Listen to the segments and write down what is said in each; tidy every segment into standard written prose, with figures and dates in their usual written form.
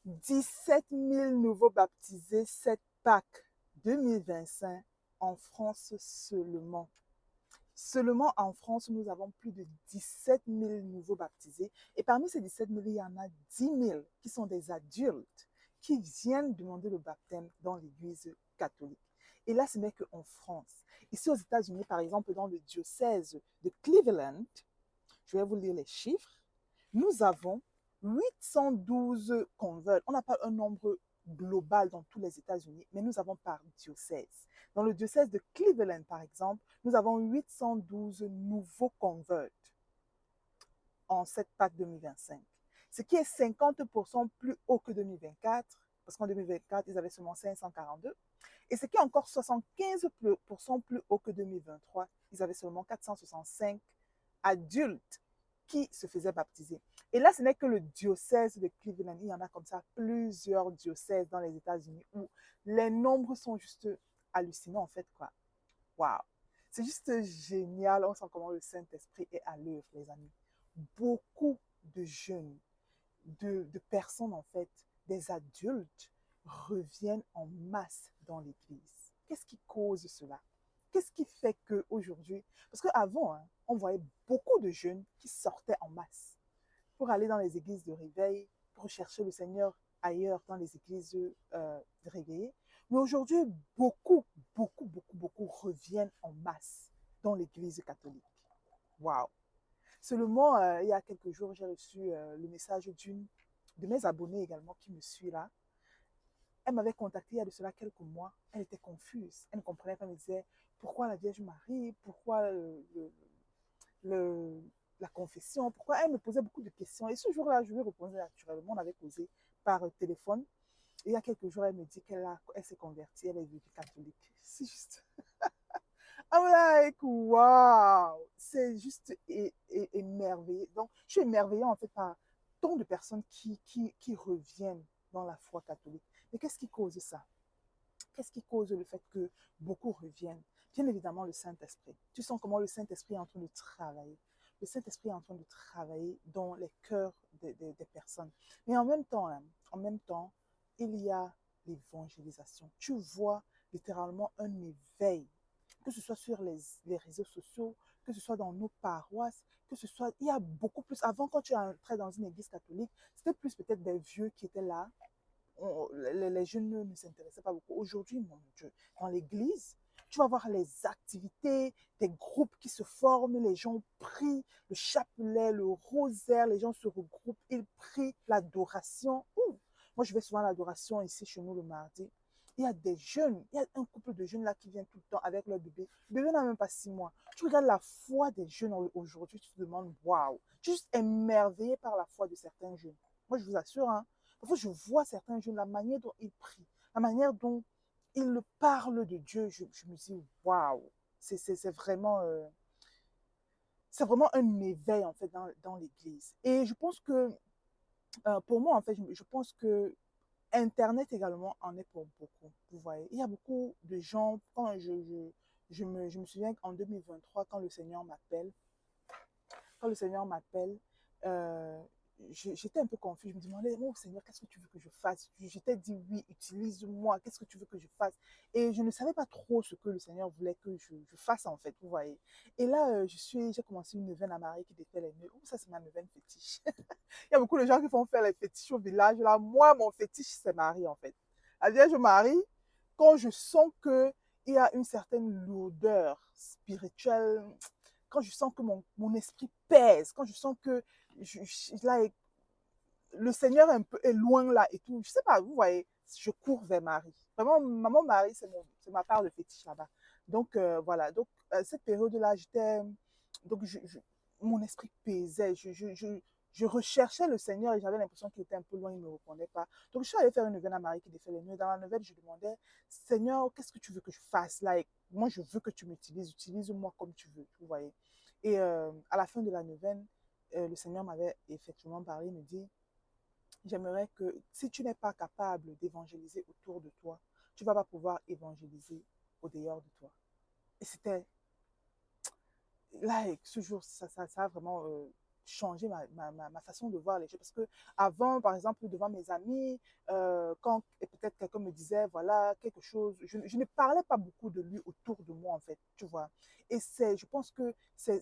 17 000 nouveaux baptisés cette Pâques 2025 en France seulement. Seulement en France, nous avons plus de 17 000 nouveaux baptisés. Et parmi ces 17 000, il y en a 10 000 qui sont des adultes qui viennent demander le baptême dans l'Église catholique. Et là, ce n'est qu'en France. Ici aux États-Unis, par exemple, dans le diocèse de Cleveland, je vais vous lire les chiffres. Nous avons 812 converts. On n'a pas un nombre global dans tous les États-Unis, mais nous avons par diocèse. Dans le diocèse de Cleveland, par exemple, nous avons 812 nouveaux converts en cette Pâques 2025, ce qui est 50% plus haut que 2024, parce qu'en 2024, ils avaient seulement 542, et ce qui est encore 75% plus haut que 2023, ils avaient seulement 465 adultes qui se faisaient baptiser. Et là, ce n'est que le diocèse de Cleveland. Il y en a comme ça plusieurs diocèses dans les États-Unis où les nombres sont juste hallucinants, en fait, quoi. Waouh! C'est juste génial. On sent comment le Saint-Esprit est à l'œuvre, les amis. Beaucoup de jeunes, de personnes, en fait, des adultes, reviennent en masse dans l'Église. Qu'est-ce qui cause cela? Qu'est-ce qui fait qu'aujourd'hui, parce qu'avant, hein, on voyait beaucoup de jeunes qui sortaient en masse pour aller dans les églises de réveil, pour chercher le Seigneur ailleurs dans les églises réveillées. Mais aujourd'hui, beaucoup reviennent en masse dans l'église catholique. Waouh! Seulement, il y a quelques jours, j'ai reçu le message d'une de mes abonnés également qui me suit là. Elle m'avait contacté il y a de cela quelques mois. Elle était confuse. Elle ne comprenait pas. Elle me disait pourquoi la Vierge Marie, pourquoi le, la confession, pourquoi elle me posait beaucoup de questions. Et ce jour-là, je lui répondais naturellement. On avait causé par téléphone. Et il y a quelques jours, elle me dit elle s'est convertie, elle est devenue catholique. C'est juste. I'm like, wow! C'est juste émerveillé. Donc, je suis émerveillée en fait par tant de personnes qui reviennent dans la foi catholique. Mais qu'est-ce qui cause ça? Qu'est-ce qui cause le fait que beaucoup reviennent? Bien évidemment, le Saint-Esprit. Tu sens comment le Saint-Esprit est en train de travailler. Le Saint-Esprit est en train de travailler dans les cœurs des personnes. Mais hein, en même temps, il y a l'évangélisation. Tu vois littéralement un éveil, que ce soit sur les réseaux sociaux, que ce soit dans nos paroisses, que ce soit... Il y a beaucoup plus. Avant, quand tu entrais dans une église catholique, c'était plus peut-être des vieux qui étaient là, les jeunes ne s'intéressaient pas beaucoup. Aujourd'hui, mon Dieu, dans l'église, tu vas voir les activités, des groupes qui se forment, les gens prient, le chapelet, le rosaire, les gens se regroupent, ils prient, l'adoration. Moi, je vais souvent à l'adoration ici chez nous le mardi. Il y a des jeunes, il y a un couple de jeunes là qui viennent tout le temps avec leur bébé. Le bébé n'a même pas 6 mois. Tu regardes la foi des jeunes aujourd'hui, tu te demandes, waouh, tu es juste émerveillé par la foi de certains jeunes. Moi, je vous assure, hein, parfois, je vois certains jeunes, la manière dont ils prient, la manière dont ils parlent de Dieu, je me dis, waouh, c'est vraiment un éveil, en fait, dans l'Église. Et je pense que, pour moi, en fait, je pense que Internet également en est pour beaucoup, vous voyez. Il y a beaucoup de gens, quand je me souviens qu'en 2023, quand le Seigneur m'appelle, euh, j'étais un peu confuse. Je me demandais, oh Seigneur, qu'est-ce que tu veux que je fasse? Je t'ai dit oui, utilise-moi, qu'est-ce que tu veux que je fasse? Et je ne savais pas trop ce que le Seigneur voulait que je fasse en fait, vous voyez. Et là, j'ai commencé une neuvaine à Marie qui défait les nœuds. Oh, ça, c'est ma neuvaine fétiche. Il y a beaucoup de gens qui font faire les fétiches au village. Là, moi, mon fétiche, c'est Marie en fait. La Vierge Marie, quand je sens que il y a une certaine lourdeur spirituelle, quand je sens que mon esprit pèse, quand je sens que là, le Seigneur est loin là et tout, je sais pas, vous voyez, je cours vers Marie. Vraiment, maman Marie, c'est ma part de fétiche là-bas. Donc, voilà. Donc, cette période-là, donc, mon esprit pesait. Je recherchais le Seigneur et j'avais l'impression qu'il était un peu loin, il ne me répondait pas. Donc, je suis allée faire une neuvaine à Marie qui défait les nœuds. Dans la neuvaine, je demandais, Seigneur, qu'est-ce que tu veux que je fasse là? Et moi, je veux que tu m'utilises. Utilise-moi comme tu veux, vous voyez. Et à la fin de la neuvaine, le Seigneur m'avait effectivement parlé, il me dit, j'aimerais que si tu n'es pas capable d'évangéliser autour de toi, tu ne vas pas pouvoir évangéliser au dehors de toi. Et c'était là, ce jour, ça a vraiment changé ma façon de voir les choses. Parce que avant, par exemple, devant mes amis, quand peut-être quelqu'un me disait, voilà, quelque chose, je ne parlais pas beaucoup de lui autour de moi, en fait, tu vois. Et je pense que c'est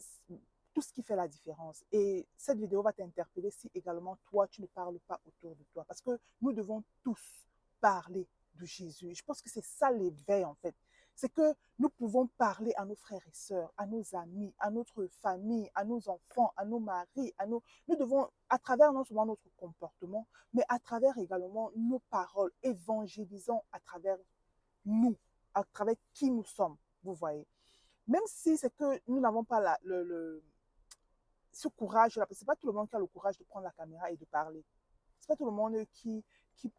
tout ce qui fait la différence. Et cette vidéo va t'interpeller si également toi, tu ne parles pas autour de toi. Parce que nous devons tous parler de Jésus. Je pense que c'est ça l'éveil, en fait. C'est que nous pouvons parler à nos frères et sœurs, à nos amis, à notre famille, à nos enfants, à nos maris, nous devons, à travers non seulement notre comportement, mais à travers également nos paroles, évangélisons à travers nous, à travers qui nous sommes, vous voyez. Même si c'est que nous n'avons pas ce courage-là, parce que ce n'est pas tout le monde qui a le courage de prendre la caméra et de parler. Ce n'est pas tout le monde qui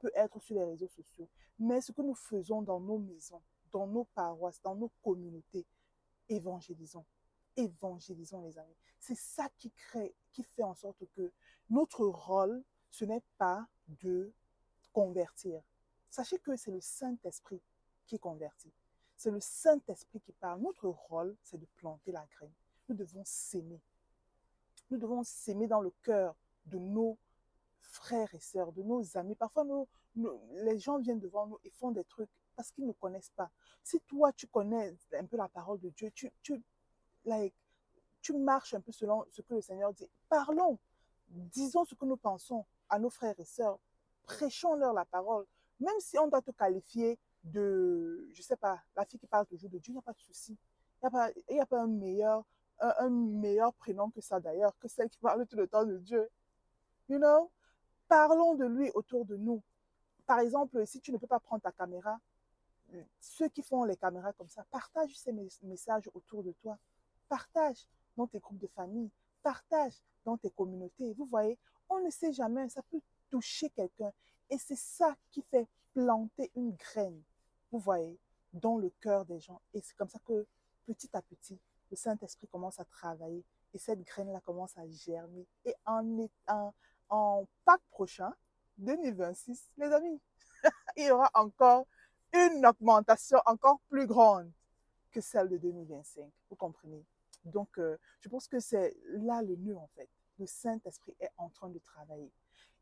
peut être sur les réseaux sociaux. Mais ce que nous faisons dans nos maisons, dans nos paroisses, dans nos communautés, évangélisons. Évangélisons, les amis. C'est ça qui fait en sorte que notre rôle, ce n'est pas de convertir. Sachez que c'est le Saint-Esprit qui convertit. C'est le Saint-Esprit qui parle. Notre rôle, c'est de planter la graine. Nous devons s'aimer. Nous devons s'aimer dans le cœur de nos frères et sœurs, de nos amis. Parfois, les gens viennent devant nous et font des trucs parce qu'ils ne connaissent pas. Si toi, tu connais un peu la parole de Dieu, like, tu marches un peu selon ce que le Seigneur dit. Parlons, disons ce que nous pensons à nos frères et sœurs. Prêchons-leur la parole. Même si on doit te qualifier de, je ne sais pas, la fille qui parle toujours de Dieu, il n'y a pas de souci. Il n'y a pas un meilleur prénom que ça d'ailleurs, que celle qui parle tout le temps de Dieu. You know? Parlons de lui autour de nous. Par exemple, si tu ne peux pas prendre ta caméra, ceux qui font les caméras comme ça, partage ces messages autour de toi. Partage dans tes groupes de famille. Partage dans tes communautés. Vous voyez, on ne sait jamais, ça peut toucher quelqu'un. Et c'est ça qui fait planter une graine, vous voyez, dans le cœur des gens. Et c'est comme ça que, petit à petit, le Saint-Esprit commence à travailler. Et cette graine-là commence à germer. Et en Pâques prochain, 2026, les amis, il y aura encore une augmentation encore plus grande que celle de 2025. Vous comprenez? Donc, je pense que c'est là le nœud, en fait. Le Saint-Esprit est en train de travailler.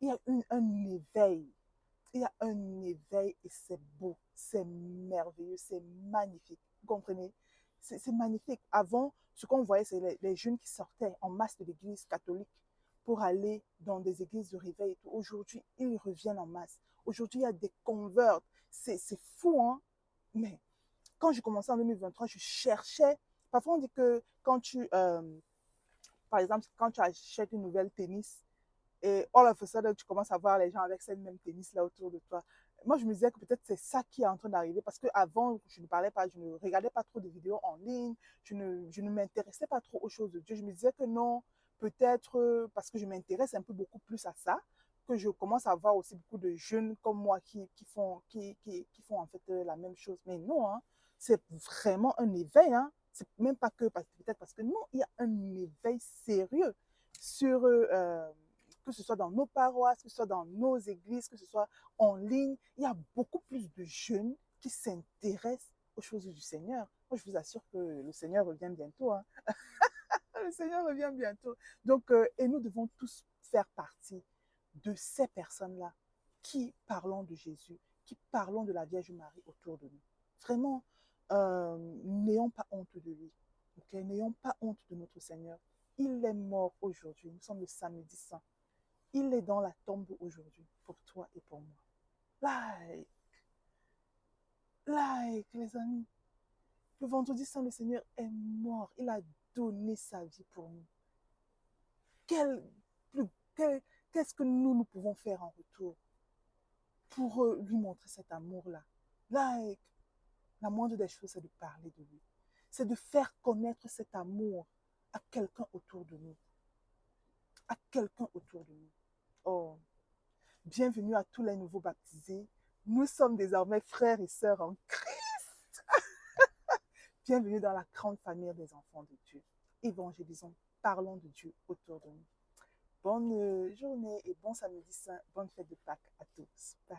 Il y a un éveil. Il y a un éveil et c'est beau, c'est merveilleux, c'est magnifique. Vous comprenez? C'est magnifique. Avant, ce qu'on voyait, c'est les jeunes qui sortaient en masse de l'église catholique pour aller dans des églises de réveil et tout. Aujourd'hui, ils reviennent en masse. Aujourd'hui, il y a des converts. C'est fou, hein? Mais quand j'ai commencé en 2023, je cherchais. Parfois, on dit que par exemple, quand tu achètes une nouvelle tennis, et all of a sudden, tu commences à voir les gens avec cette même tennis là autour de toi. Moi, je me disais que peut-être c'est ça qui est en train d'arriver parce qu'avant, je ne parlais pas, je ne regardais pas trop de vidéos en ligne, je ne m'intéressais pas trop aux choses de Dieu. Je me disais que non, peut-être parce que je m'intéresse un peu beaucoup plus à ça, que je commence à voir aussi beaucoup de jeunes comme moi qui font en fait la même chose. Mais non, hein, c'est vraiment un éveil. Hein. C'est même pas que peut-être parce que non, il y a un éveil sérieux sur que ce soit dans nos paroisses, que ce soit dans nos églises, que ce soit en ligne. Il y a beaucoup plus de jeunes qui s'intéressent aux choses du Seigneur. Moi, je vous assure que le Seigneur revient bientôt. Hein. Le Seigneur revient bientôt. Donc, et nous devons tous faire partie de ces personnes-là qui parlons de Jésus, qui parlons de la Vierge Marie autour de nous. Vraiment, n'ayons pas honte de lui. Okay? N'ayons pas honte de notre Seigneur. Il est mort aujourd'hui. Nous sommes le samedi saint. Il est dans la tombe aujourd'hui pour toi et pour moi. Like, les amis. Le vendredi saint, le Seigneur est mort. Il a donné sa vie pour nous. Quel, qu'est-ce que nous pouvons faire en retour pour lui montrer cet amour-là? Like, la moindre des choses, c'est de parler de lui. C'est de faire connaître cet amour à quelqu'un autour de nous. À quelqu'un autour de nous. Oh, bienvenue à tous les nouveaux baptisés. Nous sommes désormais frères et sœurs en Christ. Bienvenue dans la grande famille des enfants de Dieu. Évangélisons, parlons de Dieu autour de nous. Bonne journée et bon samedi saint. Bonne fête de Pâques à tous. Bye.